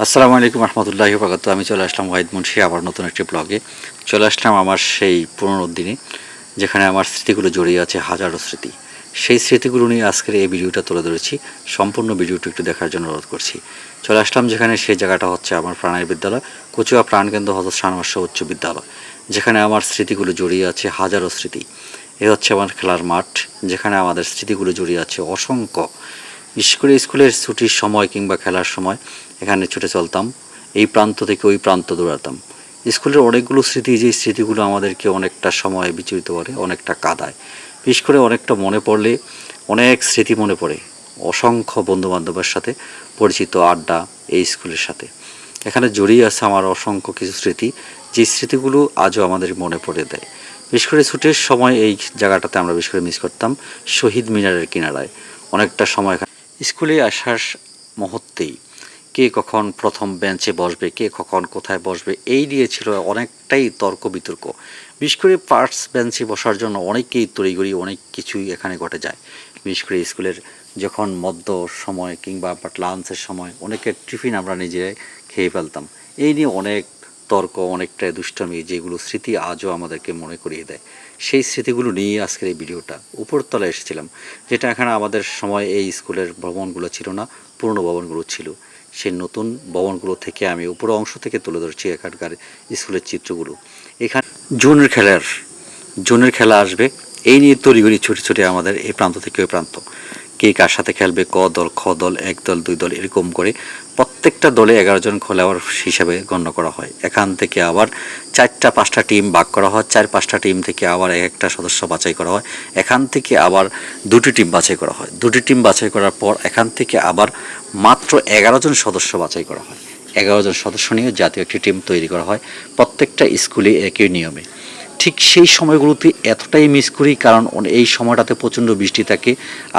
আসসালামু আলাইকুম রহমতুল্লাহি ওয়া আমি চলে আসলাম ওয়াহিদ মুন্সি আবার নতুন একটি ব্লগে। চলে আসলাম আমার সেই পুরনো দিনে, যেখানে আমার স্মৃতিগুলো জড়িয়ে আছে, হাজারো স্মৃতি। সেই স্মৃতিগুলো নিয়ে আজকের এই ভিডিওটা তুলে ধরেছি। সম্পূর্ণ ভিডিওটি একটু দেখার জন্য অনুরোধ করছি। চলে আসলাম যেখানে, সেই জায়গাটা হচ্ছে আমার প্রাণের বিদ্যালয়, কচুয়া প্রাণকেন্দ্র হযরত শাহনবাজ উচ্চ বিদ্যালয়, যেখানে আমার স্মৃতিগুলো জড়িয়ে আছে, হাজারো স্মৃতি। এ হচ্ছে আমার খেলার মাঠ, যেখানে আমাদের স্মৃতিগুলো জড়িয়ে আছে অসংখ্য। বিশেষ করে স্কুলের ছুটির সময় কিংবা খেলার সময় এখানে ছুটে চলতাম, এই প্রান্ত থেকে ওই প্রান্ত দৌড়াতাম। স্কুলের অনেকগুলো স্মৃতি, যে স্মৃতিগুলো আমাদেরকে অনেকটা সময় বিচলিত করে, অনেকটা কাঁদায়। বিশেষ করে অনেকটা মনে পড়লে অনেক স্মৃতি মনে পড়ে, অসংখ্য বন্ধুবান্ধবের সাথে পরিচিত আড্ডা, এই স্কুলের সাথে এখানে জড়িয়ে আছে আমার অসংখ্য কিছু স্মৃতি, যে স্মৃতিগুলো আজও আমাদের মনে পড়ে দেয়। বিশেষ করে ছুটির সময় এই জায়গাটাতে আমরা বিশেষ করে মিস করতাম, শহীদ মিনারের কিনারায় অনেকটা সময়। স্কুলে আসার মুহূর্তেই কে কখন প্রথম বেঞ্চে বসবে, কে কখন কোথায় বসবে, এই নিয়ে ছিল অনেকটাই তর্ক বিতর্ক। বিশেষ করে ফার্স্ট বেঞ্চে বসার জন্য অনেকেই তড়িঘড়ি, অনেক কিছুই এখানে ঘটে যায়। বিশেষ করে স্কুলের যখন মধ্য সময় কিংবা লাঞ্চের সময় অনেকের টিফিন আমরা নিজেরাই খেয়ে ফেলতাম। এই নিয়ে অনেক তর্ক, অনেকটাই দুষ্টমি, যেগুলো স্মৃতি আজও আমাদেরকে মনে করিয়ে দেয়। সেই স্মৃতিগুলো নিয়ে আজকের এই ভিডিওটা। উপরতলায় এসেছিলাম, যেটা এখানে আমাদের সময় এই স্কুলের ভবনগুলো ছিল না, পুরনো ভবনগুলো ছিল। সেই নতুন ভবনগুলো থেকে আমি উপর অংশ থেকে তুলে ধরছি এখানকার স্কুলের চিত্রগুলো। এখানে জুনের খেলা আসবে, এই নিয়ে তড়িঘড়ি ছুটে ছুটে আমাদের এই প্রান্ত থেকে ওই প্রান্ত, কে কার সাথে খেলবে, ক দল, খ দল, এক দল, দুই দল, এরকম করে প্রত্যেকটা দলে 11 জন খেলোয়াড় হিসাবে গণ্য করা হয়। এখান থেকে আবার 4-5টা টিম ভাগ করা হয়, 4-5টা টিম থেকে আবার একটা সদস্য বাছাই করা হয়। এখান থেকে আবার 2টি টিম বাছাই করা হয়, 2টি টিম বাছাই করার পর এখান থেকে আবার মাত্র 11 জন সদস্য বাছাই করা হয়। 11 জন সদস্য নিয়ে জাতীয় একটি টিম তৈরি করা হয়, প্রত্যেকটা স্কুলে একই নিয়মে। ঠিক সেই সময়গুলোতে এতটাই মিস করি, কারণ এই সময়টাতে প্রচণ্ড বৃষ্টি থাকে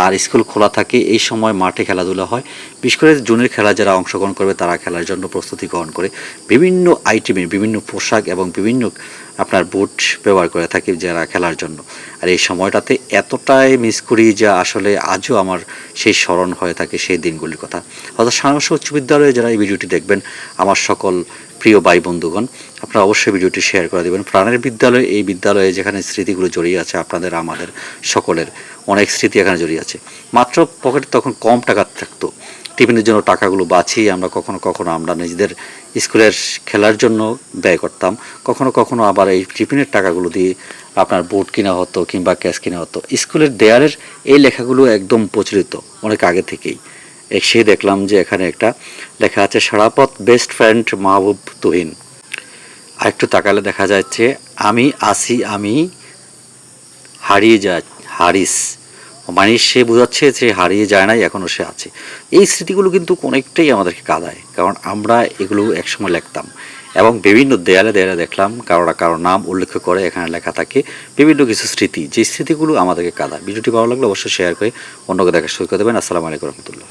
আর স্কুল খোলা থাকে। এই সময় মাঠে খেলাধুলা হয়। বিশেষ করে জুনের খেলা যারা অংশগ্রহণ করবে তারা খেলার জন্য প্রস্তুতি গ্রহণ করে বিভিন্ন আইটেমের বিভিন্ন পোশাক এবং বিভিন্ন আপনার বুট ব্যবহার করে থাকে যারা খেলার জন্য। আর এই সময়টাতে এতটাই মিস করি যা আসলে আজও আমার সেই স্মরণ হয়ে থাকে সেই দিনগুলির কথা। অর্থাৎ শাহনবাজ উচ্চ বিদ্যালয়ে যারা এই ভিডিওটি দেখবেন, আমার সকল প্রিয় ভাই বন্ধুগণ, আপনারা অবশ্যই ভিডিওটি শেয়ার করে দেবেন। প্রাণের বিদ্যালয়, এই বিদ্যালয়ে যেখানে স্মৃতিগুলো জড়িয়ে আছে, আপনাদের আমাদের সকলের অনেক স্মৃতি এখানে জড়িয়ে আছে। মাত্র পকেটে তখন কম টাকা থাকতো, টিফিনের জন্য টাকাগুলো বাঁচিয়ে আমরা কখনো কখনো আমরা নিজেদের স্কুলের খেলার জন্য ব্যয় করতাম, কখনো কখনো আবার এই টিফিনের টাকাগুলো দিয়ে আপনার বুট কিনা হতো কিংবা ক্যাশ কিনা হতো। স্কুলের দেয়ালের এই লেখাগুলো একদম প্রচলিত অনেক আগে থেকেই। সে দেখলাম যে এখানে একটা লেখা আছে, সারাপথ বেস্ট ফ্রেন্ড মাহবুব তুহিন। আর একটু তাকালে দেখা যাচ্ছে, আমি আসি, আমি হারিয়ে যায় হারিস, মানে সে বোঝাচ্ছে যে হারিয়ে যায় নাই, এখনও সে আছে। এই স্মৃতিগুলো কিন্তু অনেকটাই আমাদেরকে কাঁদায়, কারণ আমরা এগুলো একসময় লিখতাম এবং বিভিন্ন দেয়ালে দেয়ালে দেখলাম কারো নাম উল্লেখ করে এখানে লেখা থাকে বিভিন্ন কিছু স্মৃতি, যে স্মৃতিগুলো আমাদেরকে কাঁদায়। ভিডিওটি ভালো লাগলে অবশ্যই শেয়ার করে অন্যকে দেখা শুরু করে দেবেন। আসসালামু আলাইকুম রহমতুল্লাহ।